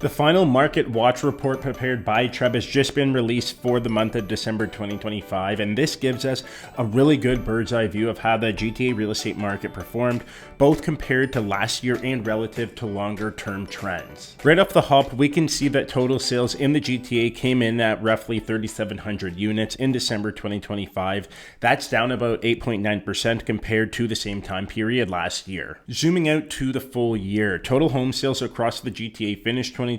The final market watch report prepared by Trev has just been released for the month of December 2025, and this gives us a really good bird's eye view of how the GTA real estate market performed, both compared to last year and relative to longer term trends. Right off the hop, we can see that total sales in the GTA came in at roughly 3,700 units in December 2025. That's down about 8.9% compared to the same time period last year. Zooming out to the full year, total home sales across the GTA finished 2025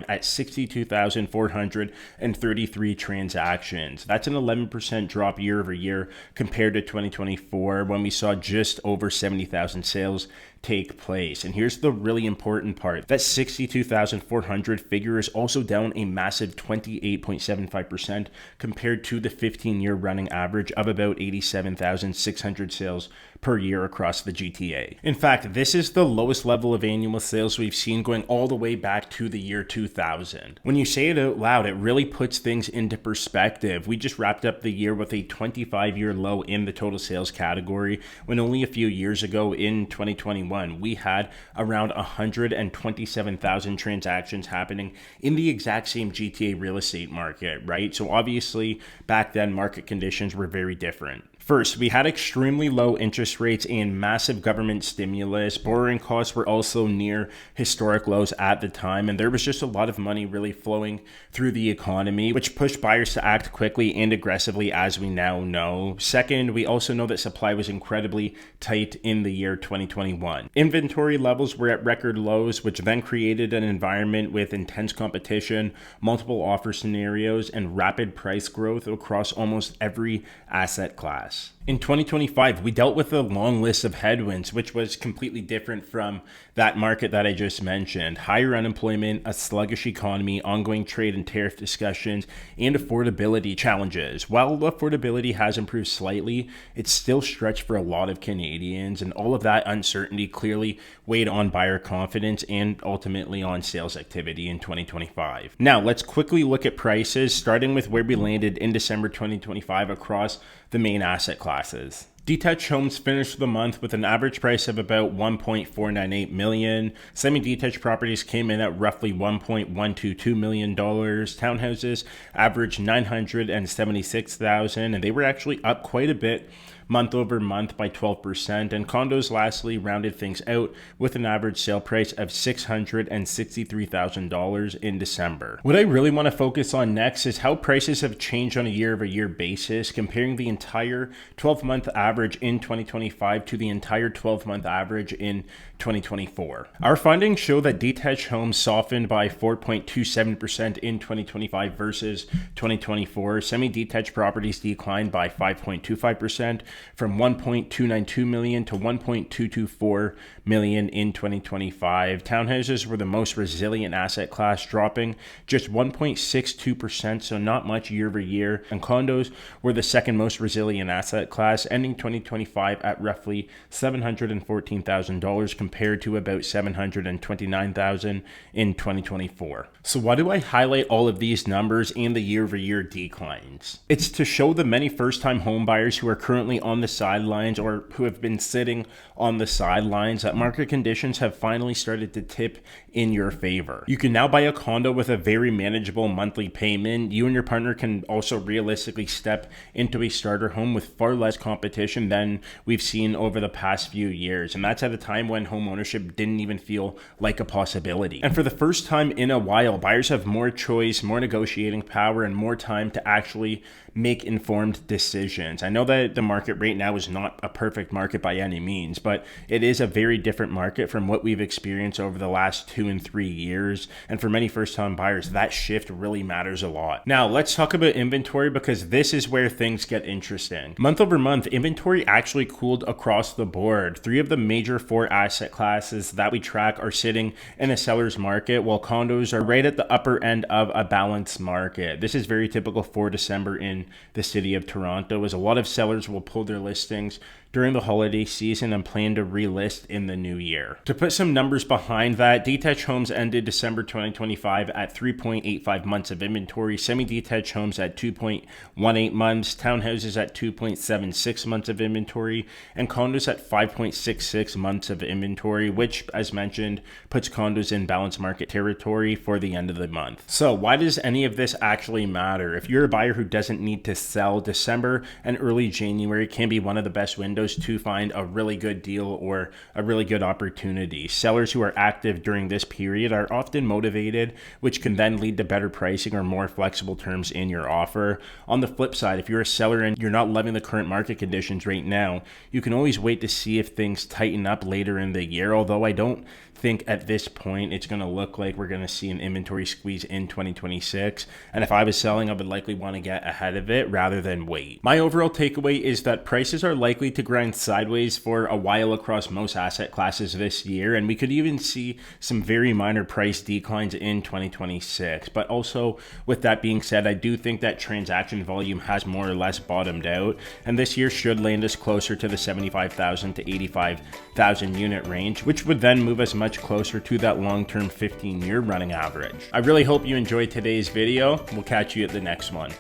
at 62,433 transactions. That's an 11% drop year over year compared to 2024, when we saw just over 70,000 sales take place. And here's the really important part. That 62,400 figure is also down a massive 28.75% compared to the 15-year running average of about 87,600 sales per year across the GTA. In fact, this is the lowest level of annual sales we've seen going all the way back to the year 2000. When you say it out loud, it really puts things into perspective. We just wrapped up the year with a 25-year low in the total sales category, when only a few years ago in 2021, we had around 127,000 transactions happening in the exact same GTA real estate market, right? So obviously back then market conditions were very different. First, we had extremely low interest rates and massive government stimulus. Borrowing costs were also near historic lows at the time, and there was just a lot of money really flowing through the economy, which pushed buyers to act quickly and aggressively, as we now know. Second, we also know that supply was incredibly tight in the year 2021. Inventory levels were at record lows, which then created an environment with intense competition, multiple offer scenarios, and rapid price growth across almost every asset class. In 2025, we dealt with a long list of headwinds, which was completely different from that market that I just mentioned. Higher unemployment, a sluggish economy, ongoing trade and tariff discussions, and affordability challenges. While affordability has improved slightly, it's still stretched for a lot of Canadians, and all of that uncertainty clearly weighed on buyer confidence and ultimately on sales activity in 2025. Now, let's quickly look at prices, starting with where we landed in December 2025 across the main asset classes. Detached homes finished the month with an average price of about $1.498 million. Semi-detached properties came in at roughly $1.122 million. Townhouses averaged $976,000, and they were actually up quite a bit month over month by 12%, and condos lastly rounded things out with an average sale price of $663,000 in December. What I really want to focus on next is how prices have changed on a year-over-year basis, comparing the entire 12-month average in 2025 to the entire 12-month average in 2024. Our findings show that detached homes softened by 4.27% in 2025 versus 2024. Semi-detached properties declined by 5.25%, from 1.292 million to 1.224 million in 2025. Townhouses were the most resilient asset class, dropping just 1.62%, so not much year over year. And condos were the second most resilient asset class, ending 2025 at roughly $714,000 compared to about $729,000 in 2024. So why do I highlight all of these numbers and the year over year declines? It's to show the many first-time home buyers who are currently on the sidelines or who have been sitting on the sidelines that market conditions have finally started to tip in your favor. You can now buy a condo with a very manageable monthly payment. You and your partner can also realistically step into a starter home with far less competition than we've seen over the past few years. And that's at a time when home ownership didn't even feel like a possibility. And for the first time in a while, buyers have more choice, more negotiating power, and more time to actually make informed decisions. I know that the market right now is not a perfect market by any means, but it is a very different market from what we've experienced over the last 2 and 3 years. And for many first-time buyers, that shift really matters a lot. Now, let's talk about inventory, because this is where things get interesting. Month over month, inventory actually cooled across the board. 3 of the major 4 asset classes that we track are sitting in a seller's market, while condos are right at the upper end of a balanced market. This is very typical for December in the city of Toronto, as a lot of sellers will pull pulled their listings during the holiday season and plan to relist in the new year. To put some numbers behind that, detached homes ended December 2025 at 3.85 months of inventory, semi-detached homes at 2.18 months, townhouses at 2.76 months of inventory, and condos at 5.66 months of inventory, which, as mentioned, puts condos in balanced market territory for the end of the month. So why does any of this actually matter? If you're a buyer who doesn't need to sell, December and early January can be one of the best windows to find a really good deal or a really good opportunity. Sellers who are active during this period are often motivated, which can then lead to better pricing or more flexible terms in your offer. On the flip side, if you're a seller and you're not loving the current market conditions right now, you can always wait to see if things tighten up later in the year, although I don't think at this point it's going to look like we're going to see an inventory squeeze in 2026. And if I was selling, I would likely want to get ahead of it rather than wait. My overall takeaway is that prices are likely to grind sideways for a while across most asset classes this year, and we could even see some very minor price declines in 2026. But also, with that being said, I do think that transaction volume has more or less bottomed out, and this year should land us closer to the 75,000 to 85,000 unit range, which would then move us much closer to that long-term 15-year running average. I really hope you enjoyed today's video. We'll catch you at the next one.